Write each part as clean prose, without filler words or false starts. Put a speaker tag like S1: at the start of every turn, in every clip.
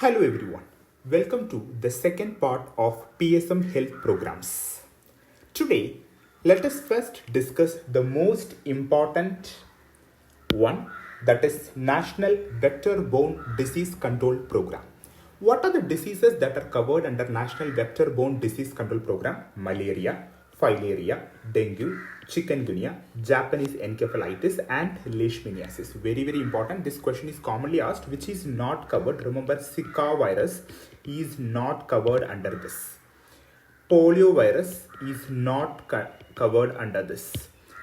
S1: Hello everyone, welcome to the second part of Psm Health Programs. Today, let us first discuss the most important one, that is National Vector-Borne Disease Control Program. What are the diseases that are covered under National Vector-Borne Disease Control Program? Malaria, filaria, dengue, chikungunya, Japanese encephalitis and leishmaniasis. Very important. This question is commonly asked, which is not covered. Remember, Zika virus is not covered under this. Polio virus is not covered under this.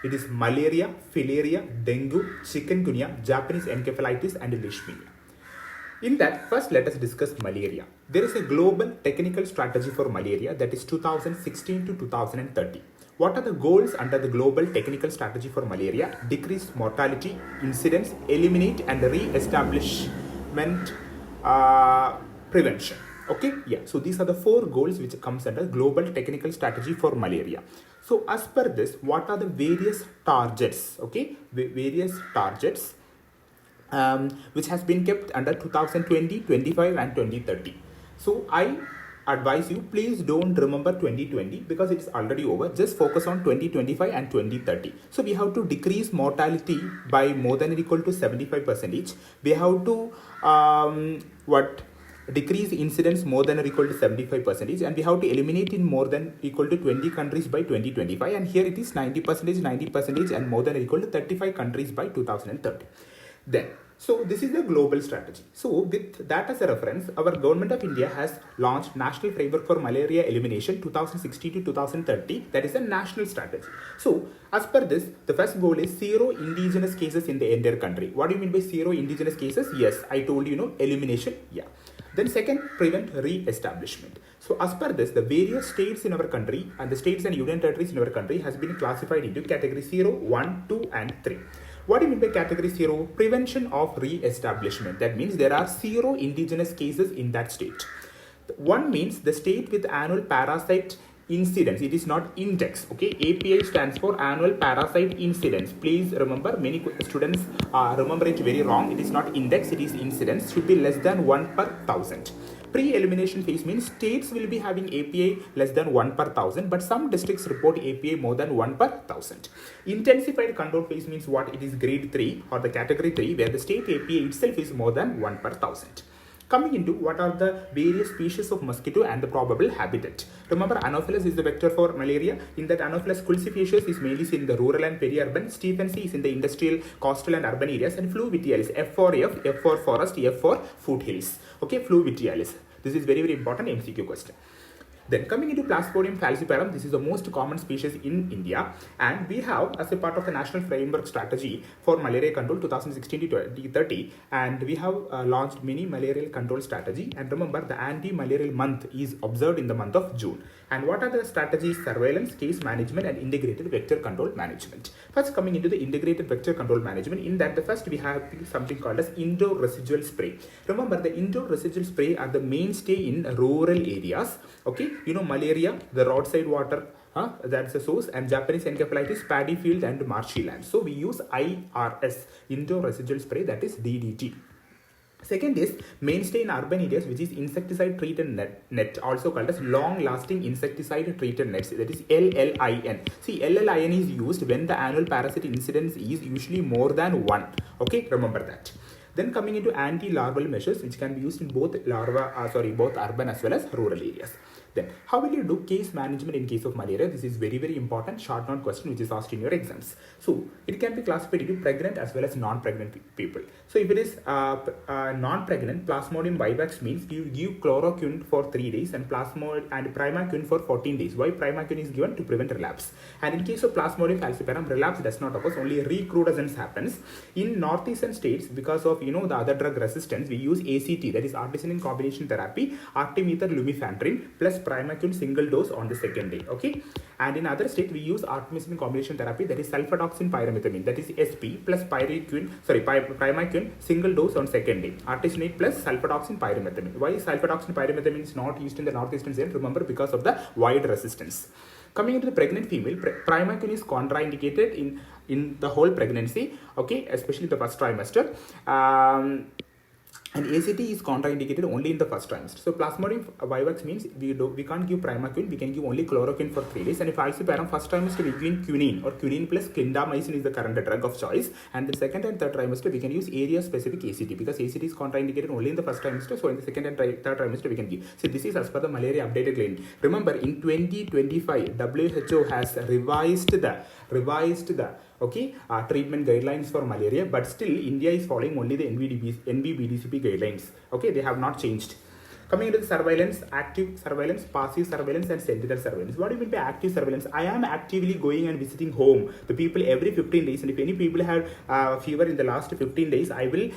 S1: It is malaria, filaria, dengue, chikungunya, Japanese encephalitis and leishmania. In that, first let us discuss malaria. There is a global technical strategy for malaria, that is 2016 to 2030. What are the goals under the global technical strategy for malaria? Decrease mortality, incidence, eliminate and re-establishment prevention. Okay, yeah. So these are the four goals which comes under global technical strategy for malaria. So as per this, what are the various targets? Okay, various targets which has been kept under 2020, 25 and 2030. So I advise you, please don't remember 2020 because it is already over. Just focus on 2025 and 2030. So we have to decrease mortality by more than or equal to 75%. We have to decrease incidence more than or equal to 75%, and we have to eliminate in more than equal to 20 countries by 2025, and here it is 90%, and more than or equal to 35 countries by 2030. Then, so this is the global strategy. So with that as a reference, our government of India has launched National Framework for Malaria Elimination 2060 to 2030. That is a national strategy. So as per this, the first goal is zero indigenous cases in the entire country. What do you mean by zero indigenous cases? Yes, I told you, elimination. Yeah. Then second, prevent re-establishment. So as per this, the various states in our country and the states and union territories in our country has been classified into category 0, 1, 2 and 3. What do you mean by category 0? Prevention of re-establishment. That means there are 0 indigenous cases in that state. 1 means the state with annual parasite incidence. It is not index. Okay, API stands for annual parasite incidence. Please remember, many students remember it very wrong. It is not index, it is incidence. Should be less than 1 per 1000. Pre-elimination phase means states will be having API less than 1 per 1000, but some districts report API more than 1 per 1000. Intensified control phase means what? It is grade 3 or the category 3, where the state API itself is more than 1 per 1000. Coming into what are the various species of mosquito and the probable habitat. Remember, Anopheles is the vector for malaria. In that, Anopheles culciferous is mainly seen in the rural and peri-urban. Stephensii is in the industrial, coastal and urban areas. And Fluviatilis, F for forest, F for foothills. Okay, Fluviatilis. This is very important MCQ question. Then coming into Plasmodium falciparum, this is the most common species in India, and we have, as a part of the National Framework Strategy for Malaria Control 2016 to 2030, and we have launched mini malarial control strategy. And remember, the anti-malarial month is observed in the month of June. And what are the strategies? Surveillance, case management and integrated vector control management. First, coming into the integrated vector control management, in that the first we have something called as indoor residual spray. Remember, the indoor residual spray are the mainstay in rural areas. Okay, malaria, the roadside water, that's the source, and Japanese encephalitis, paddy field and marshy land. So we use IRS, indoor residual spray, that is DDT. Second is mainstay in urban areas, which is insecticide treated net, also called as long lasting insecticide treated nets, that is LLIN. See, LLIN is used when the annual parasite incidence is usually more than 1. Okay, remember that. Then coming into anti-larval measures, which can be used in both both urban as well as rural areas. Then, how will you do case management in case of malaria? This is very important short note question which is asked in your exams. So, it can be classified into pregnant as well as non-pregnant people. So, if it is non-pregnant, Plasmodium vivax means you give chloroquine for 3 days and primaquine for 14 days. Why primaquine is given? To prevent relapse. And in case of Plasmodium falciparum, relapse does not occur, only recrudescence happens. In northeastern states, because of the other drug resistance, we use ACT, that is artemisinin combination therapy, artemether lumefantrine plus primaquine single dose on the second day. Okay, and in other state we use artemisinin combination therapy, that is sulfadoxine pyrimethamine, that is SP plus primaquine single dose on second day. Artesunate plus sulfadoxine pyrimethamine. Why sulfadoxine pyrimethamine is not used in the northeastern state? Remember, because of the wide resistance. Coming into the pregnant female, primaquine is contraindicated in the whole pregnancy, okay, especially the first trimester. And ACT is contraindicated only in the first trimester. So plasmodium vivax means we can't give primaquine, we can give only chloroquine for 3 days. And if falciparum first trimester we give quinine or quinine plus clindamycin is the current drug of choice. And the second and third trimester we can use area specific ACT because ACT is contraindicated only in the first trimester. So in the second and third trimester we can give. So this is as per the malaria updated guideline. Remember in 2025 WHO has revised the treatment guidelines for malaria, but still India is following only the NVBDCP guidelines. Okay, they have not changed. Coming into the surveillance, active surveillance, passive surveillance, and sentinel surveillance. What do you mean by active surveillance? I am actively going and visiting home the people every 15 days, and if any people have fever in the last 15 days, I will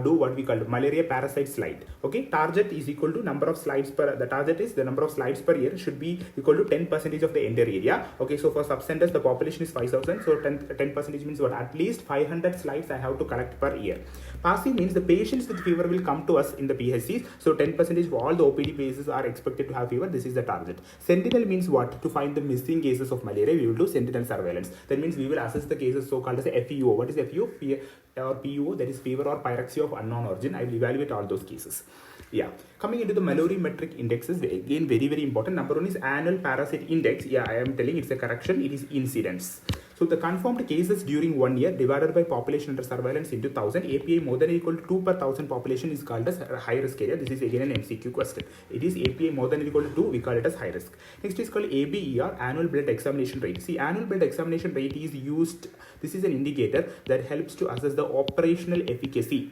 S1: do what we call malaria parasite slide. Okay, target is equal to number of slides per. The target is the number of slides per year should be equal to 10% of the entire area. Okay, so for subcenters the population is 5,000, so 10% means what? At least 500 slides I have to collect per year. Passive means the patients with fever will come to us in the PHCs, so 10% of all the OPD cases are expected to have fever. This is the target. Sentinel means what? To find the missing cases of malaria, we will do sentinel surveillance. That means we will assess the cases so-called as FEO. What is FEO? Or PUO, that is fever or pyrexia of unknown origin. I will evaluate all those cases. Yeah. Coming into the malarimetric indexes, again very, very important. Number one is annual parasite index. Yeah, I am telling it's a correction. It is incidence. So the confirmed cases during 1 year divided by population under surveillance into 1000, API more than or equal to 2 per 1000 population is called as high risk area. This is again an MCQ question. It is API more than or equal to 2, we call it as high risk. Next is called ABER, annual blood examination rate. See, annual blood examination rate is used, this is an indicator that helps to assess the operational efficacy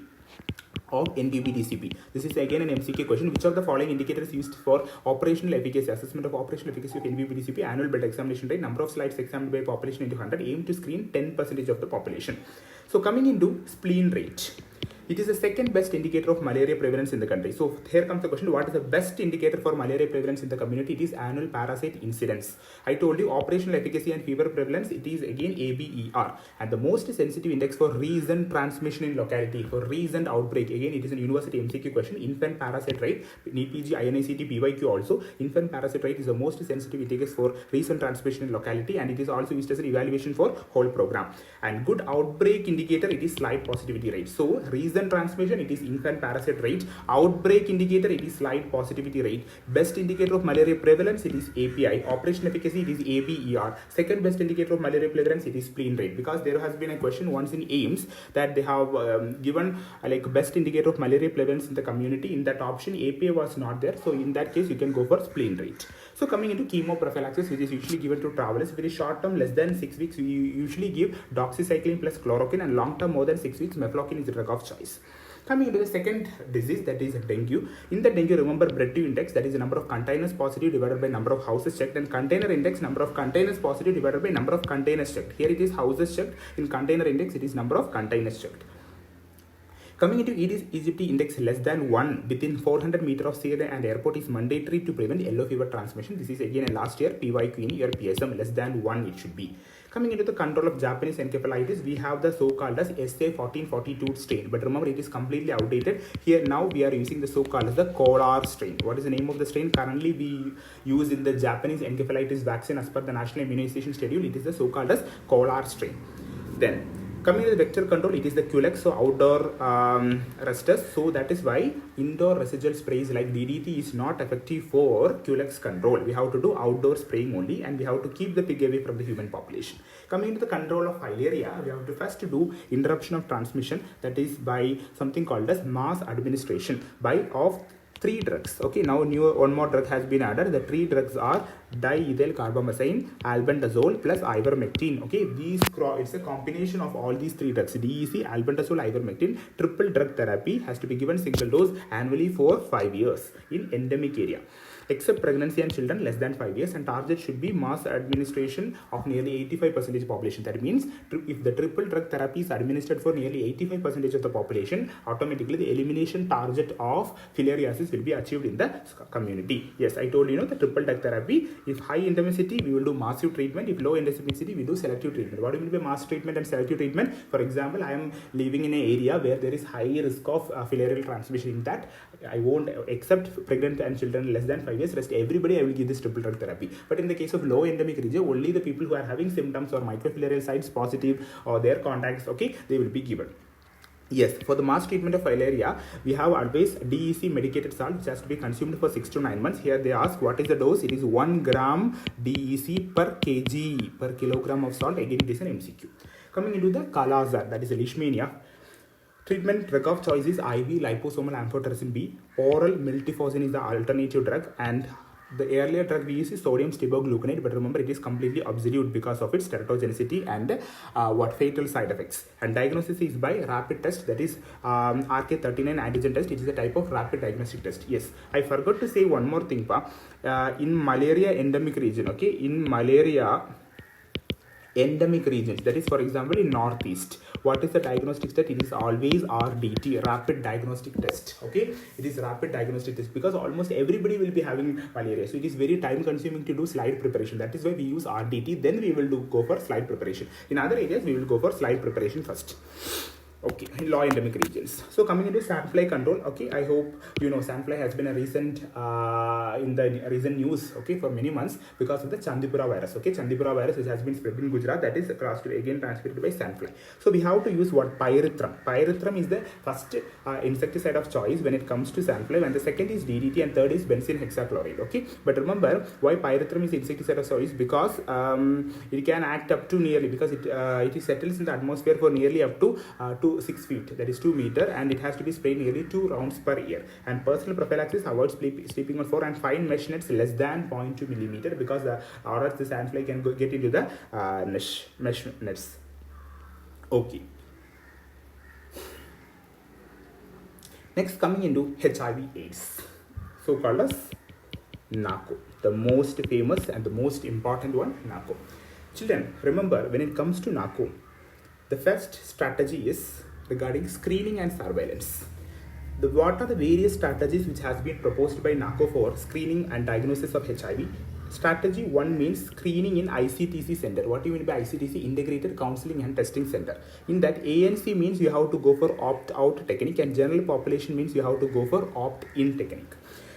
S1: of NVBDCP. This is again an MCQ question. Which of the following indicators used for operational efficacy, assessment of operational efficacy of NVBDCP? Annual blood examination rate, number of slides examined by population into 100, aim to screen 10% of the population. So coming into spleen rate. It is the second best indicator of malaria prevalence in the country. So here comes the question, what is the best indicator for malaria prevalence in the community? It is annual parasite incidence. I told you operational efficacy and fever prevalence, it is again ABER. And the most sensitive index for recent transmission in locality, for recent outbreak, again it is a university MCQ question, infant parasite rate, NEPG, INICT, PYQ also. Infant parasite rate is the most sensitive indicator for recent transmission in locality, and it is also used as an evaluation for whole program. And good outbreak indicator, it is slide positivity rate. So recent transmission, it is infant parasite rate. Outbreak indicator, it is slide positivity rate. Best indicator of malaria prevalence, it is API. Operational efficacy, it is ABER. Second best indicator of malaria prevalence, it is spleen rate. Because there has been a question once in AIMS that they have given like best indicator of malaria prevalence in the community. In that option, API was not there. So in that case, you can go for spleen rate. So coming into chemoprophylaxis, which is usually given to travelers, very short term, less than 6 weeks, we usually give doxycycline plus chloroquine, and long term more than 6 weeks, mefloquine is the drug of choice. Coming into the second disease, that is dengue. In the dengue, remember breadth index, that is the number of containers positive divided by number of houses checked, and container index, number of containers positive divided by number of containers checked. Here it is houses checked. In container index, it is number of containers checked. Coming into Aedes aegypti index less than 1 within 400 meters of sea and airport is mandatory to prevent yellow fever transmission. This is again a last year PYQ in your PSM, less than 1 it should be. Coming into the control of Japanese encephalitis, we have the so-called as SA1442 strain. But remember, it is completely outdated. Here now we are using the so-called as the Kolar strain. What is the name of the strain? Currently we use in the Japanese encephalitis vaccine as per the national immunization schedule. It is the so-called as Kolar strain. Then coming to the vector control, it is the Culex, so outdoor resters. So that is why indoor residual sprays like DDT is not effective for Culex control. We have to do outdoor spraying only, and we have to keep the pig away from the human population. Coming to the control of filaria, we have to first do interruption of transmission, that is by something called as mass administration of 3 drugs. Okay, now one more drug has been added. The 3 drugs are diethyl carbamazine, albendazole plus ivermectin. Okay, it's a combination of all these 3 drugs, DEC, albendazole, ivermectin. Triple drug therapy has to be given single dose annually for 5 years in endemic area, except pregnancy and children less than 5 years, and target should be mass administration of nearly 85% population. That means if the triple drug therapy is administered for nearly 85% of the population, automatically the elimination target of filariasis will be achieved in the community. Yes, I told you the triple drug therapy. If high endemicity, we will do massive treatment. If low endemicity, we do selective treatment. What do you mean by mass treatment and selective treatment? For example, I am living in an area where there is high risk of filarial transmission. In that, I won't accept pregnant and children less than 5 years. Rest everybody I will give this triple drug therapy. But in the case of low endemic region, only the people who are having symptoms or microfilarial sites positive or their contacts, okay, they will be given. Yes, for the mass treatment of filaria, we have advised DEC medicated salt which has to be consumed for 6 to 9 months. Here they ask what is the dose. It is 1 gram DEC per kg per kilogram of salt. Again, it is an MCQ. Coming into the Kala-Azar, that is a leishmania. Treatment drug of choice is IV liposomal amphotericin B. Oral miltefosine is the alternative drug, and the earlier drug we use is sodium stibogluconate, but remember it is completely obsolete because of its teratogenicity and what fatal side effects. And diagnosis is by rapid test, that is RK39 antigen test. It is a type of rapid diagnostic test. Yes, I forgot to say one more thing, in malaria endemic region, okay, in malaria endemic regions, that is for example in northeast, what is the diagnostic test? It is always RDT, rapid diagnostic test. Okay, it is rapid diagnostic test because almost everybody will be having malaria, so it is very time consuming to do slide preparation. That is why we use RDT, then we will go for slide preparation. In other areas we will go for slide preparation first. Okay, in low endemic regions. So coming into sandfly control, okay, I hope you know sandfly has been a recent in the recent news, okay, for many months because of the Chandipura virus. Okay, Chandipura virus which has been spread in Gujarat, that is again transmitted by sandfly. So we have to use what? Pyrethrum. Pyrethrum is the first insecticide of choice when it comes to sandfly, and the second is DDT, and third is benzene hexachloride. Okay, but remember why pyrethrum is the insecticide of choice? Because it can act up to nearly, because it settles in the atmosphere for nearly up to 6 feet, that is 2 meters, and it has to be sprayed nearly 2 rounds per year. And personal prophylaxis, avoid sleeping on 4 and fine mesh nets less than 0.2 millimeter, because or else the sandfly can get into the mesh nets. Okay. Next, coming into HIV/AIDS, so called as NACO, the most famous and the most important one, NACO. Children, remember when it comes to NACO, the first strategy is regarding screening and surveillance. What are the various strategies which has been proposed by NACO for screening and diagnosis of HIV? Strategy 1 means screening in ICTC center. What do you mean by ICTC? Integrated Counseling and Testing Center. In that, ANC means you have to go for opt-out technique, and general population means you have to go for opt-in technique.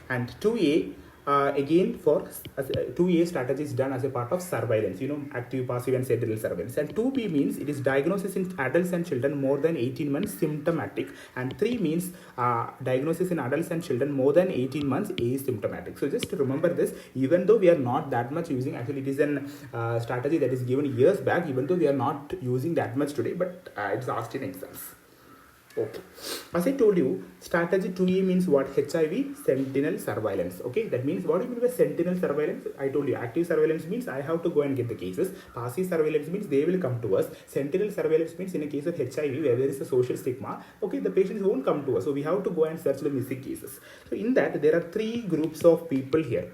S1: And 2A, again for 2A strategy is done as a part of surveillance, active, passive and sentinel surveillance. And 2B means it is diagnosis in adults and children more than 18 months symptomatic, and 3 means diagnosis in adults and children more than 18 months asymptomatic. So just to remember this, even though we are not that much using, actually it is an strategy that is given years back, even though we are not using that much today, but it's asked in exams. Okay, as I told you, strategy 2E means what? HIV sentinel surveillance. Okay, that means what do you mean by sentinel surveillance? I told you active surveillance means I have to go and get the cases. Passive surveillance means they will come to us. Sentinel surveillance means in a case of HIV where there is a social stigma, okay, the patients won't come to us, so we have to go and search the missing cases. So in that there are 3 groups of people here.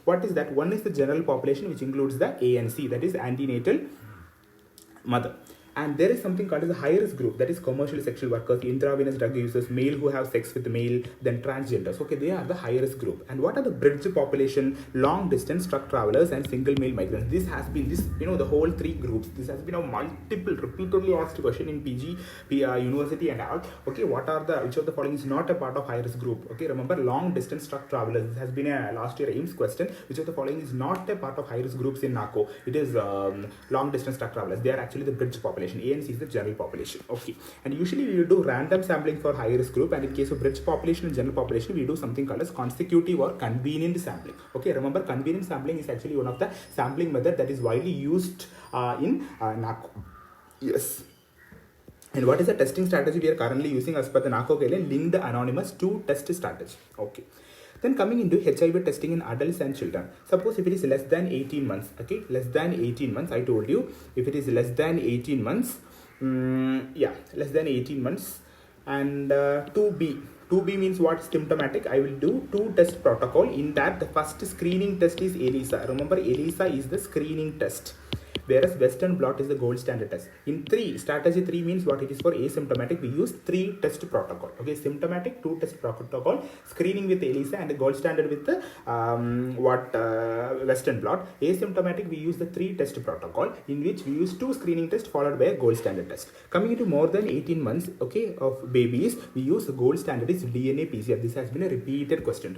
S1: What is that? One is the general population, which includes the ANC, that is antenatal mother. And there is something called as a high-risk group, that is commercial sexual workers, intravenous drug users, male who have sex with male, then transgenders. Okay, they are the high-risk group. And what are the bridge population? Long-distance truck travelers and single male migrants. This has been the whole 3 groups. This has been a multiple, repeatedly asked question in PG, university and all. Okay, which of the following is not a part of high-risk group? Okay, remember long-distance truck travelers. This has been a last year AIMS question. Which of the following is not a part of high-risk groups in NACO? It is long-distance truck travelers. They are actually the bridge population. ANC is the general population. Okay, and usually we will do random sampling for high risk group, and in case of bridge population and general population we do something called as consecutive or convenient sampling. Okay, remember convenient sampling is actually one of the sampling method that is widely used in NACO. Yes. And what is the testing strategy we are currently using as per the NACO guideline? Linked anonymous to test strategy. Okay. Then coming into HIV testing in adults and children. Suppose if it is less than 18 months, okay, less than 18 months, I told you, if it is less than 18 months, less than 18 months, and 2B means what? Symptomatic. I will do 2 test protocol. In that, the first screening test is ELISA. Remember, ELISA is the screening test, whereas Western blot is the gold standard test. In 3, strategy 3 means what? It is for asymptomatic. We use 3 test protocol. Okay, symptomatic 2 test protocol, screening with ELISA, and the gold standard with the Western blot. Asymptomatic we use the 3 test protocol, in which we use 2 screening tests followed by a gold standard test. Coming into more than 18 months, okay, of babies, we use the gold standard is DNA PCR. This has been a repeated question.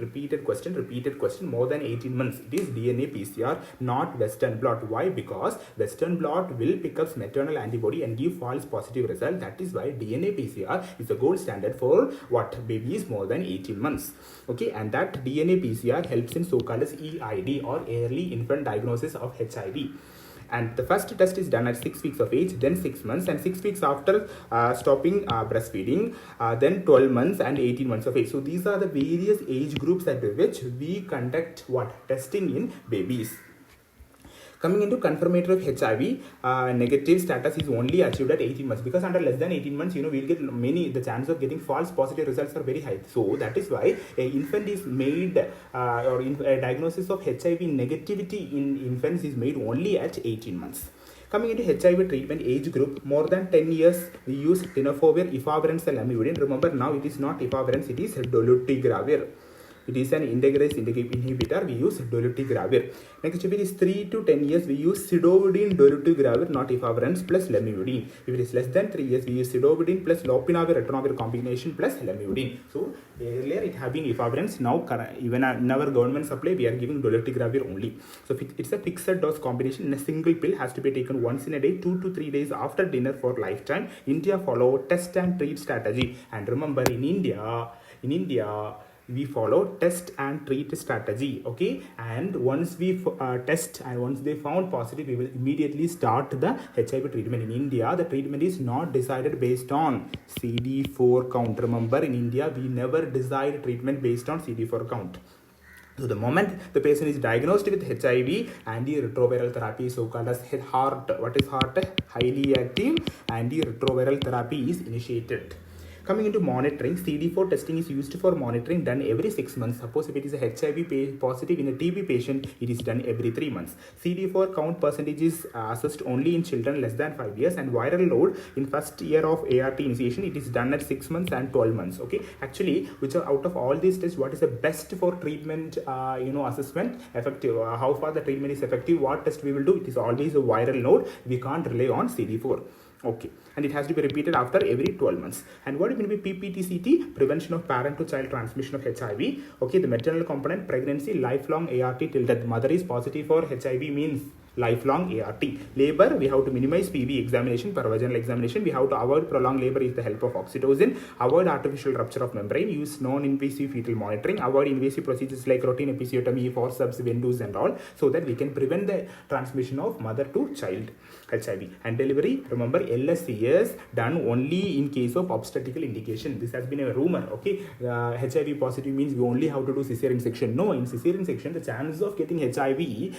S1: More than 18 months, it is DNA PCR, not Western blot. Why? Because Western blot will pick up maternal antibody and give false positive result. That is why DNA PCR is the gold standard for what babies more than 18 months. Okay, and that DNA PCR helps in so-called as EID or early infant diagnosis of HIV. And the first test is done at 6 weeks of age, then 6 months, and 6 weeks after stopping breastfeeding, then 12 months and 18 months of age. So these are the various age groups at which we conduct what? Testing in babies. Coming into confirmatory of HIV, negative status is only achieved at 18 months, because under less than 18 months, we'll get the chance of getting false positive results are very high. So that is why an infant is made, or a diagnosis of HIV negativity in infants is made only at 18 months. Coming into HIV treatment age group, more than 10 years, we use tenofovir, efavirenz, and lamivudine. Remember, now it is not efavirenz, it is dolutegravir. It is an integrase inhibitor. We use dolutegravir. Next, if it is 3 to 10 years, we use sidovudine, dolutegravir, not efavirenz, plus lamivudine. If it is less than 3 years, we use sidovudine plus lopinavir, ritonavir combination plus lamivudine. So earlier it have been efavirenz. Now even in our government supply, we are giving dolutegravir only. So it's a fixed dose combination in a single pill, has to be taken once in a day, 2 to 3 days after dinner for lifetime. India follow test and treat strategy. And remember, in India, we follow test and treat strategy. Okay, and once we test and once they found positive, we will immediately start the HIV treatment. In India, the treatment is not decided based on CD4 count. Remember, in India, we never decide treatment based on CD4 count. So the moment the patient is diagnosed with HIV, antiretroviral therapy, so-called as HAART. What is HAART? Highly active antiretroviral therapy is initiated. Coming into monitoring, CD4 testing is used for monitoring, done every 6 months. Suppose if it is a HIV positive in a TB patient, it is done every 3 months. CD4 count percentage is assessed only in children less than 5 years, and viral load in first year of ART initiation, it is done at 6 months and 12 months. Okay, actually, which are out of all these tests, what is the best for treatment, assessment, effective, how far the treatment is effective, what test we will do? It is always a viral load. We can't rely on CD4. Okay, and it has to be repeated after every 12 months. And what will be PPTCT? Prevention of parent to child transmission of HIV. Okay, the maternal component, pregnancy, lifelong ART till death. Mother is positive for HIV means lifelong ART. Labor, we have to minimize PV examination, per vaginal examination. We have to avoid prolonged labor with the help of oxytocin. Avoid artificial rupture of membrane. Use non-invasive fetal monitoring. Avoid invasive procedures like routine episiotomy, forceps, vendus and all, so that we can prevent the transmission of mother to child HIV. And delivery, remember, LSC is done only in case of obstetrical indication. This has been a rumor. Okay, HIV positive means we only have to do cesarean section. No, in cesarean section, the chances of getting HIV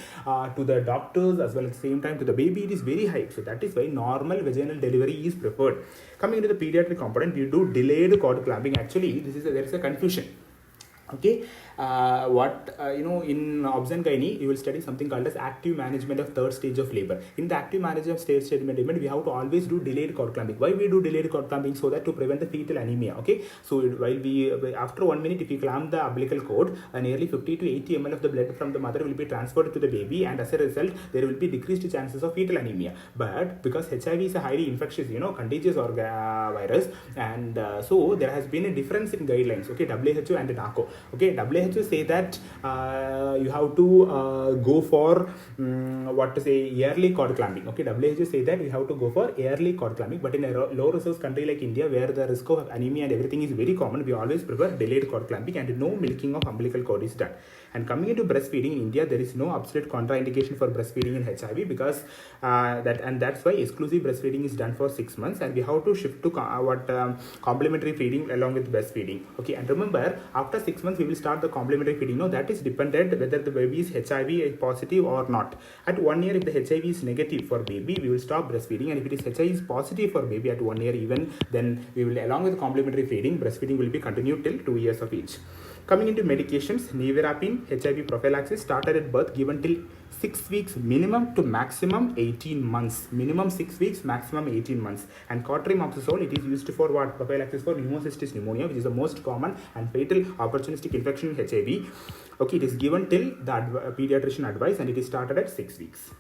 S1: to the doctors as well at the same time to the baby, it is very high. So that is why normal vaginal delivery is preferred. Coming into the pediatric component, we do delayed cord clamping. Actually, there is a confusion. Okay, in obs and gynae, you will study something called as active management of third stage of labor. In the active management of stage management, we have to always do delayed cord clamping. Why we do delayed cord clamping? So that to prevent the fetal anemia. Okay, so while after 1 minute, if you clamp the umbilical cord, nearly 50 to 80 ml of the blood from the mother will be transferred to the baby, and as a result, there will be decreased chances of fetal anemia. But because HIV is a highly infectious, contagious virus, and so there has been a difference in guidelines. Okay, WHO and NACO. Okay, WHO say that you have to go for yearly cord clamping. Okay, WHO say that we have to go for yearly cord clamping, but in a low resource country like India, where the risk of anemia and everything is very common, we always prefer delayed cord clamping, and no milking of umbilical cord is done. And coming into breastfeeding in India, there is no absolute contraindication for breastfeeding in HIV, because that's why exclusive breastfeeding is done for 6 months, and we have to shift to complementary feeding along with breastfeeding. Okay, and remember, after 6 months we will start the complementary feeding. No, that is dependent whether the baby is HIV positive or not. At 1 year, if the HIV is negative for baby, we will stop breastfeeding, and if it is HIV is positive for baby at 1 year even, then we will, along with complementary feeding, breastfeeding will be continued till 2 years of age. Coming into medications, nevirapine, HIV prophylaxis, started at birth, given till 6 weeks minimum to maximum 18 months. Minimum 6 weeks, maximum 18 months. And cotrimoxazole, it is used for what? Prophylaxis for pneumocystis pneumonia, which is the most common and fatal opportunistic infection in HIV. Okay, it is given till the pediatrician advice, and it is started at 6 weeks.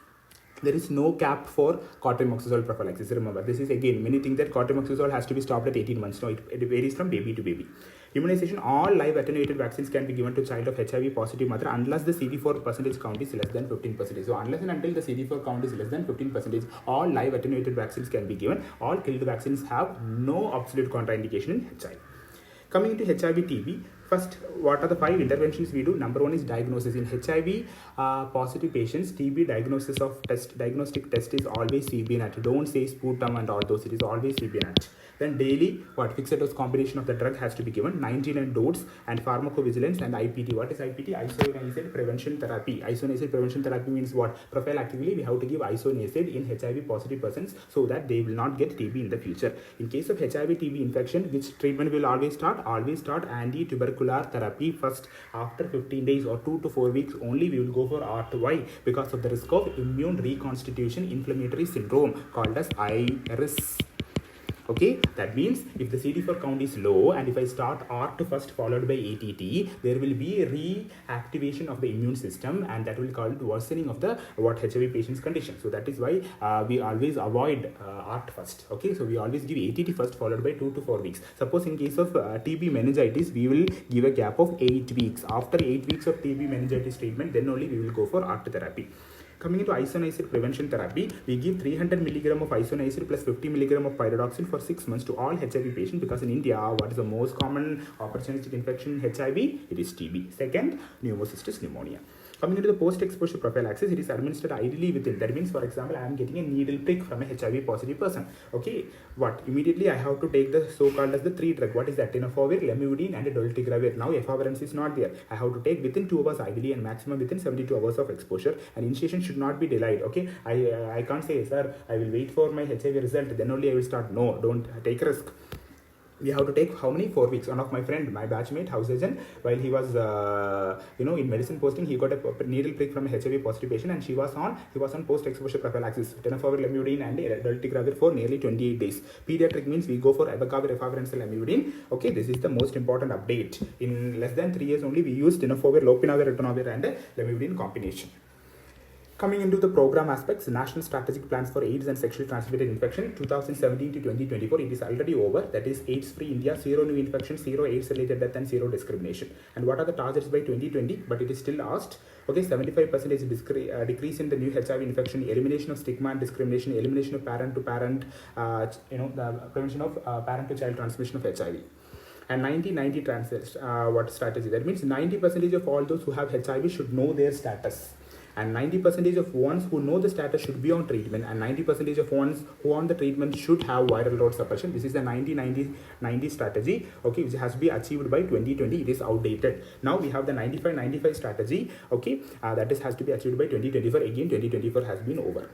S1: There is no cap for cotrimoxazole prophylaxis. Remember, this is again, many think that cotrimoxazole has to be stopped at 18 months. No, it varies from baby to baby. Immunization, all live attenuated vaccines can be given to child of HIV positive mother unless the CD4 percentage count is less than 15%. So unless and until the CD4 count is less than 15%, all live attenuated vaccines can be given. All killed vaccines have no absolute contraindication in HIV. Coming to HIV TB, first, what are the 5 interventions we do? Number 1 is diagnosis. In HIV positive patients, TB diagnostic test is always CBNAT. Don't say sputum and all those, it is always CBNAT. Then daily, fixed dose combination of the drug has to be given, 99 doses, and pharmacovigilance and IPT. What is IPT? Isoniazid prevention therapy. Isoniazid prevention therapy means what? Prophylactically, we have to give isoniazid in HIV positive persons so that they will not get TB in the future. In case of HIV TB infection, which treatment will always start? Always start anti-tubercular therapy first. After 15 days or 2 to 4 weeks only, we will go for ART. Why? Because of the risk of immune reconstitution inflammatory syndrome called as IRIS. Okay, that means if the CD4 count is low and if I start ART first followed by ATT, there will be a reactivation of the immune system, and that will cause worsening of the HIV patient's condition. So that is why we always avoid ART first. Okay, so we always give ATT first followed by 2 to 4 weeks. Suppose in case of TB meningitis, we will give a gap of 8 weeks. After 8 weeks of TB meningitis treatment, then only we will go for ART therapy. Coming into isoniazid prevention therapy, we give 300 mg of isoniazid plus 50 mg of pyridoxine for 6 months to all HIV patients, because in India, what is the most common opportunistic infection in HIV? It is TB. Second, pneumocystis pneumonia. Coming into the post-exposure prophylaxis, it is administered ideally within. That means, for example, I am getting a needle prick from a HIV positive person. Okay, what? Immediately I have to take the so-called as the 3 drug. What is that? Tenofovir, lamivudine and dolutegravir. Now efavirenz is not there. I have to take within 2 hours ideally and maximum within 72 hours of exposure. And initiation should not be delayed. Okay, I can't say, sir, I will wait for my HIV result, then only I will start. No, don't take a risk. We have to take how many? 4 weeks. One of my friend, my batchmate, house agent, while he was in medicine posting, he got a needle prick from a HIV positive patient, and he was on post-exposure prophylaxis, tenofovir, lamivudine and dolutegravir for nearly 28 days. Pediatric means we go for abacavir, efavirenz, lamivudine. Okay, this is the most important update. In less than 3 years only, we use tenofovir, lopinavir, ritonavir and lamivudine combination. Coming into the program aspects, National Strategic Plans for AIDS and Sexually Transmitted Infection 2017 to 2024, it is already over. That is AIDS-free India, 0 new infections, 0 AIDS-related death and 0 discrimination. And what are the targets by 2020? But it is still asked. Okay, 75% decrease in the new HIV infection, elimination of stigma and discrimination, elimination of parent-to-parent, the prevention of parent-to-child transmission of HIV. And 90-90 what strategy? That means 90% of all those who have HIV should know their status. And 90% of ones who know the status should be on treatment, and 90% of ones who are on the treatment should have viral load suppression. This is the 90-90-90 strategy, okay, which has to be achieved by 2020. It is outdated. Now we have the 95-95 strategy, okay, that has to be achieved by 2024. Again, 2024 has been over.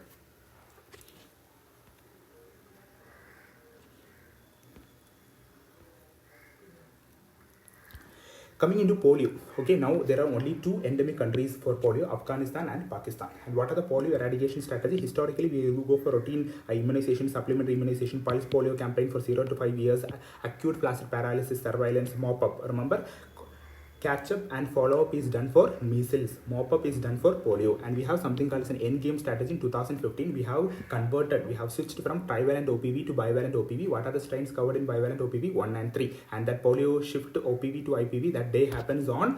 S1: Coming into polio, okay, now there are only 2 endemic countries for polio, Afghanistan and Pakistan. And what are the polio eradication strategy? Historically, we will go for routine immunization, supplementary immunization, pulse polio campaign for 0 to 5 years, acute flaccid paralysis, surveillance, mop-up. Remember, catch-up and follow-up is done for measles, mop-up is done for polio, and we have something called as an endgame strategy. In 2015, we have switched from trivalent OPV to bivalent OPV. What are the strains covered in bivalent OPV? 1 and 3, and that polio shift OPV to IPV, that day happens on,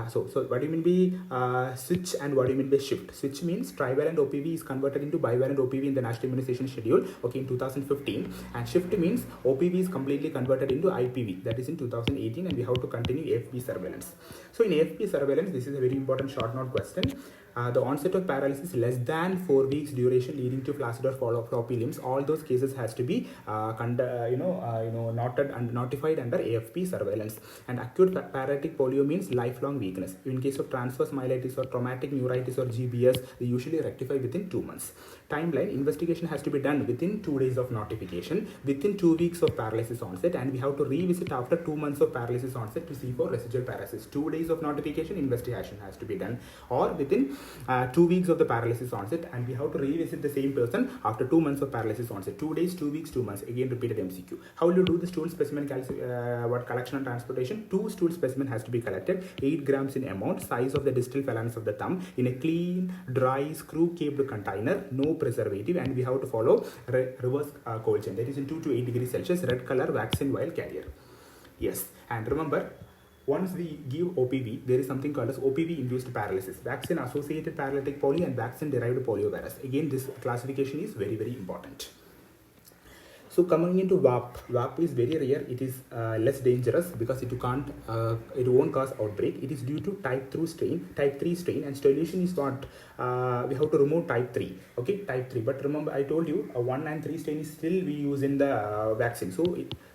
S1: so what do you mean by switch and what do you mean by shift? Switch means trivalent OPV is converted into bivalent OPV in the national immunization schedule, okay, in 2015, and shift means OPV is completely converted into IPV, that is in 2018, and we have to continue AFP surveillance. So in AFP surveillance, this is a very important short note question. The onset of paralysis less than 4 weeks duration leading to flaccid or floppy limbs. All those cases has to be noted and notified under AFP surveillance. And acute paralytic polio means lifelong weakness. In case of transverse myelitis or traumatic neuritis or GBS, they usually rectify within 2 months. Timeline: investigation has to be done within 2 days of notification, within 2 weeks of paralysis onset, and we have to revisit after 2 months of paralysis onset to see for residual paralysis. 2 days of notification, investigation has to be done, or within 2 weeks of the paralysis onset, and we have to revisit the same person after 2 months of paralysis onset. 2 days, 2 weeks, 2 months. Again, repeated MCQ. How will you do the stool specimen collection and transportation? 2 stool specimen has to be collected, 8 grams in amount, size of the distal phalanx of the thumb, in a clean, dry, screw-caped container, no preservative, and we have to follow reverse cold chain. That is in 2 to 8 degrees Celsius, red color vaccine vial carrier. Yes, And remember, once we give OPV, there is something called as OPV-induced paralysis, vaccine-associated paralytic polio and vaccine-derived poliovirus. Again, this classification is very, very important. So coming into VAP is very rare. It is less dangerous because it won't cause outbreak. It is due to type 3 strain, and solution is what we have to remove type 3. Okay, type 3. But remember, I told you 1 and 3 strain is still we use in the vaccine. So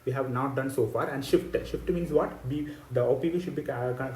S1: we have not done so far. And shift means what? The OPV should be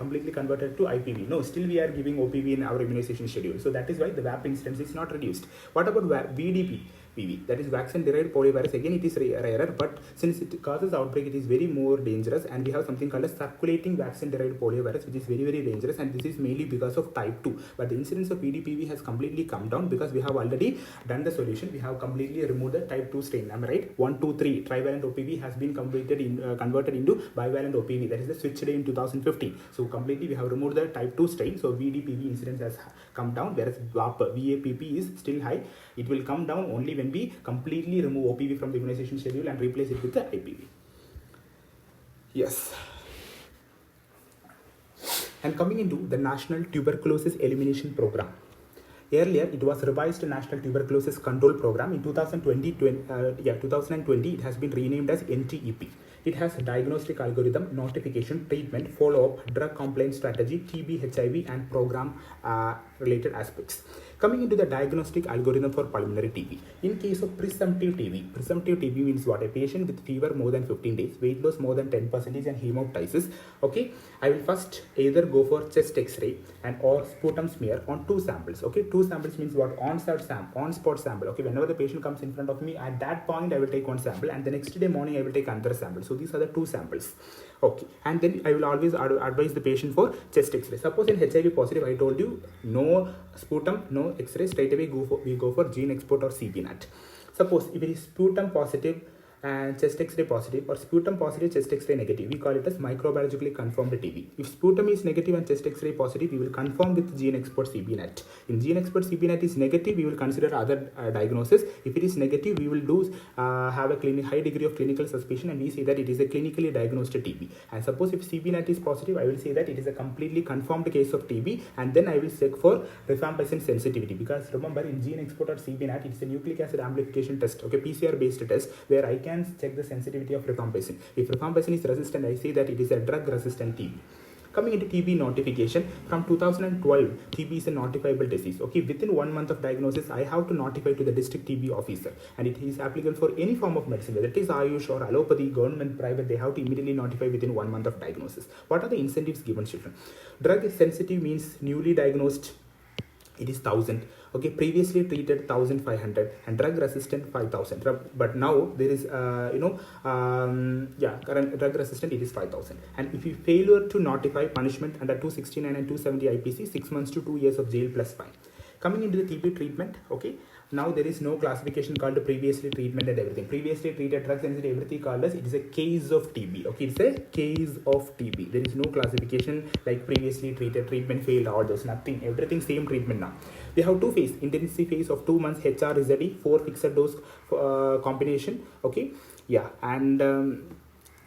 S1: completely converted to IPV. No, still we are giving OPV in our immunization schedule. So that is why the VAP incidence is not reduced. What about VDPV, that is vaccine-derived poliovirus? Again, it is rarer, but since it causes outbreak, it is very more dangerous. And we have something called as circulating vaccine-derived poliovirus, which is very, very dangerous. And this is mainly because of type 2. But the incidence of VDPV has completely come down because we have already done the solution. We have completely removed the type 2 strain. Am I right? 1, 2, 3 trivalent OPV has been converted into bivalent OPV. That is the switch day in 2015. So completely we have removed the type 2 strain. So VDPV incidence has come down, whereas VAPP is still high. It will come down only when we completely remove OPV from the immunization schedule and replace it with the IPV. Yes. And coming into the National Tuberculosis Elimination Program. Earlier, it was revised National Tuberculosis Control Program. In 2020, it has been renamed as NTEP. It has diagnostic algorithm, notification, treatment, follow-up, drug compliance strategy, TB, HIV, and program related aspects. Coming into the diagnostic algorithm for pulmonary TB. In case of presumptive TB means what? A patient with fever more than 15 days, weight loss more than 10% and hemoptysis. Okay, I will first either go for chest X-ray and or sputum smear on 2 samples. Okay, 2 samples means what? On-spot sample. Okay, whenever the patient comes in front of me, at that point I will take 1 sample, and the next day morning I will take another sample. So these are the 2 samples. Okay, and then I will always advise the patient for chest X-ray. Suppose in HIV positive, I told you no sputum, no X-ray, straight away we go for gene export or CBNAT. Suppose if it is sputum positive and chest X-ray positive, or sputum positive, chest X-ray negative, we call it as microbiologically confirmed TB. If sputum is negative and chest X-ray positive, we will confirm with gene export CBNAT. In gene export CBNAT is negative, we will consider other diagnosis. If it is negative, we will have a high degree of clinical suspicion, and we say that it is a clinically diagnosed TB. And suppose if CBNAT is positive, I will say that it is a completely confirmed case of TB, and then I will check for rifampicin sensitivity, because remember, in gene export or CBNAT, it is a nucleic acid amplification test, okay, PCR based test, where I can check the sensitivity of rifampicin. If rifampicin is resistant, I say that it is a drug resistant TB. Coming into TB notification, from 2012, TB is a notifiable disease. Okay, within 1 month of diagnosis, I have to notify to the district TB officer, and it is applicable for any form of medicine, whether it is Ayush or allopathy, government, private. They have to immediately notify within 1 month of diagnosis. What are the incentives given, children? Drug sensitive means newly diagnosed, it is 1000. Okay, previously treated 1500, and drug resistant 5000. But now there is current drug resistant, it is 5000. And if you failure to notify, punishment under 269 and 270 IPC, 6 months to 2 years of jail plus fine. Coming into the TB treatment, okay, now there is no classification called previously treatment and everything. Previously treated, drug sensitive, everything called as it is a case of TB. Okay, it's a case of TB. There is no classification like previously treated, treatment failed, or there's nothing. Everything same treatment now. We have 2 phase, intensive phase of 2 months, HRZD, 4 fixed dose combination. Okay, yeah, and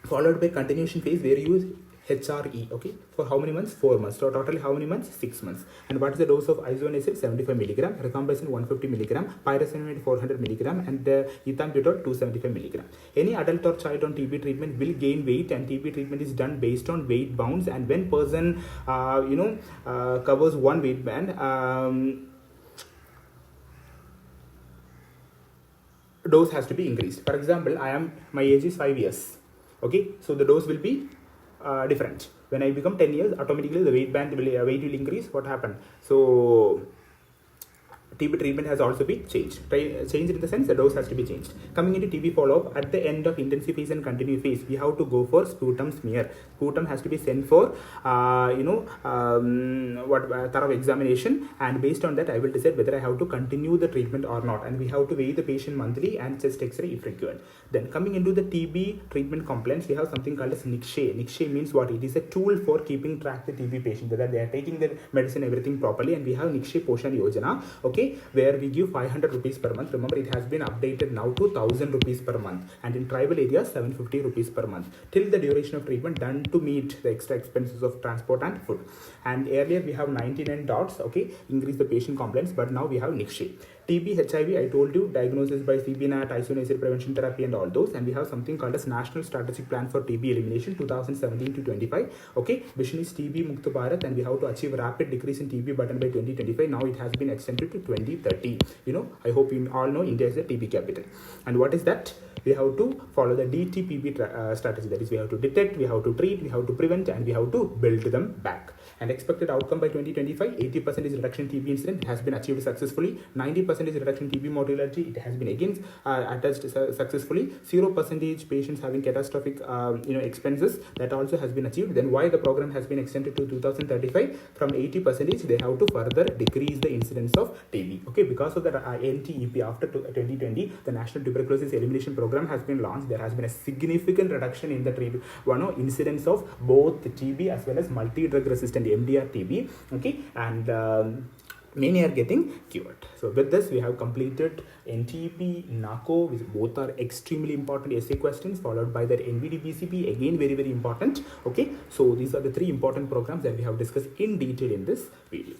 S1: followed by continuation phase where you use HRE, okay, for how many months? 4 months. So totally how many months? 6 months. And what is the dose of isoniazid? 75 mg, rifampicin 150 mg, pyrazinamide 400 mg, and ethambutol 275 mg. Any adult or child on TB treatment will gain weight, and TB treatment is done based on weight bounds. And when person covers one weight band, dose has to be increased. For example, my age is 5 years. Okay, so the dose will be different. When I become 10 years, automatically the weight will increase. What happened? So TB treatment has also been changed. Changed in the sense the dose has to be changed. Coming into TB follow-up, at the end of intensive phase and continue phase, we have to go for sputum smear. Sputum has to be sent for thorough examination, and based on that I will decide whether I have to continue the treatment or not. And we have to weigh the patient monthly and chest X-ray if required. Then coming into the TB treatment compliance, we have something called as NICSHE. NICSHE means what? It is a tool for keeping track the TB patient, whether they are taking their medicine, everything properly, and we have NICSHE Poshan Yojana. Okay, okay, where we give 500 rupees per month. Remember, it has been updated now to 1000 rupees per month, and in tribal areas 750 rupees per month till the duration of treatment, done to meet the extra expenses of transport and food. And earlier we have 99 dots, okay, increase the patient compliance, but now we have Nikshay. TB, HIV, I told you, diagnosis by CBNAT, isoniazid prevention therapy and all those. And we have something called as National Strategic Plan for TB Elimination 2017 to 25. Okay, vision is TB Mukta Bharat, and we have to achieve rapid decrease in TB burden by 2025. Now it has been extended to 2030. You know, I hope you all know India is a TB capital. And what is that? We have to follow the DTPP strategy. That is, we have to detect, we have to treat, we have to prevent, and we have to build them back. And expected outcome by 2025, 80% reduction in TB incident has been achieved successfully. 90% reduction in TB mortality, it has been again attached successfully. 0% patients having catastrophic expenses, that also has been achieved. Then why the program has been extended to 2035? From 80%, they have to further decrease the incidence of TB. Okay, because of the NTEP after 2020, the National Tuberculosis Elimination Program has been launched. There has been a significant reduction in the incidence of both TB as well as multi-drug resistant MDR TB. Okay, and many are getting cured. So with this, we have completed NTEP, NACO, which both are extremely important essay questions, followed by the NVBDCP, again very important. Okay, so these are the three important programs that we have discussed in detail in this video.